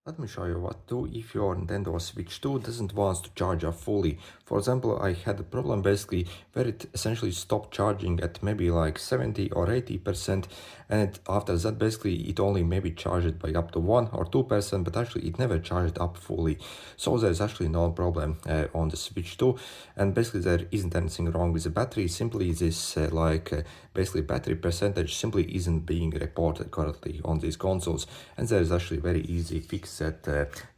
Let me show you what to do if your Nintendo Switch 2 doesn't want to charge up fully. For example, I had a problem basically where it essentially stopped charging at maybe like 70 or 80%, and after that basically it only maybe charged by up to 1 or 2%, but actually it never charged up fully. So there's actually no problem on the Switch 2, and basically there isn't anything wrong with the battery, simply this basically battery percentage simply isn't being reported correctly on these consoles, and there is actually very easy fix that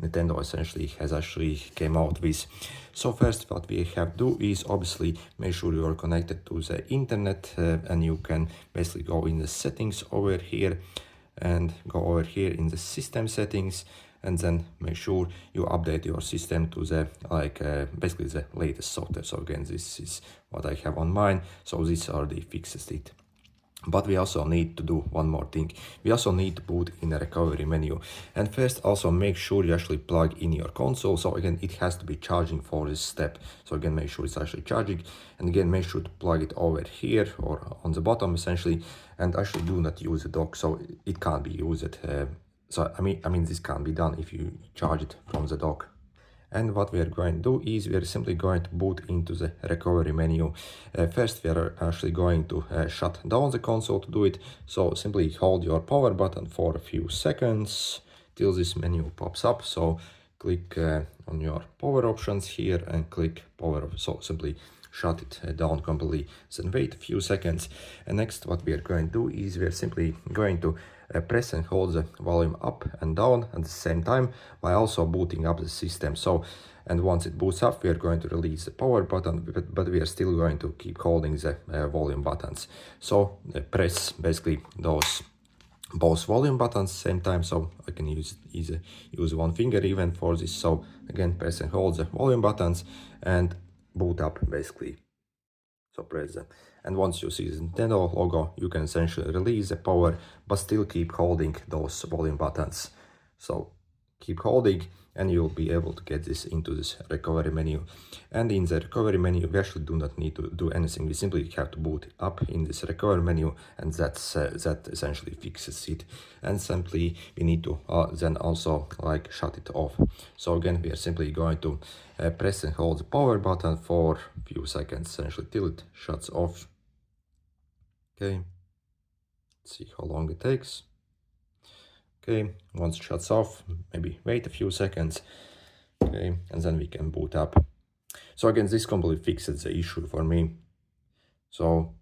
Nintendo essentially has actually came out with. So first what we have to do is obviously make sure you are connected to the internet, and you can basically go in the settings over here and go over here in the system settings, and then make sure you update your system to the basically the latest software. So again, this is what I have on mine, so these are the fixes it. But we also need to do one more thing. We also need to put in a recovery menu. And first also make sure you actually plug in your console. So again, it has to be charging for this step. So again, make sure it's actually charging. And again, make sure to plug it over here or on the bottom essentially. And actually do not use the dock, so it can't be used. So I mean this can't be done if you charge it from the dock. And what we are going to do is we are simply going to boot into the recovery menu. First, we are actually going to shut down the console to do it. So simply hold your power button for a few seconds till this menu pops up. So click on your power options here and click power. So simply shut it down completely. Then wait a few seconds. And next, what we are going to do is we are simply going to press and hold the volume up and down at the same time while also booting up the system. So, and once it boots up, we are going to release the power button, but we are still going to keep holding the volume buttons. So press basically those both volume buttons same time, so I can use one finger even for this. So again, press and hold the volume buttons and boot up basically. So press that. And once you see the Nintendo logo, you can essentially release the power, but still keep holding those volume buttons. So keep holding and you'll be able to get this into this recovery menu. And in the recovery menu, we actually do not need to do anything. We simply have to boot up in this recovery menu, and that essentially fixes it. And simply we need to then also like shut it off. So again, we are simply going to press and hold the power button for a few seconds, essentially till it shuts off. Okay, let's see how long it takes. Okay, once it shuts off, maybe wait a few seconds. Okay, and then we can boot up. So again, this completely fixes the issue for me. So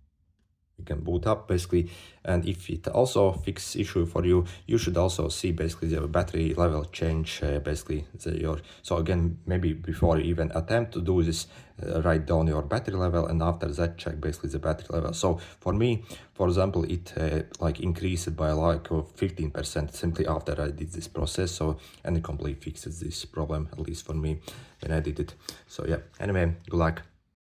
you can boot up basically, and if it also fixes issue for you, you should also see basically the battery level change, so again, maybe before you even attempt to do this, write down your battery level, and after that check basically the battery level. So for me, for example, it like increased by like 15% simply after I did this process. So, and it completely fixes this problem, at least for me, when I did it. So yeah, anyway, good luck.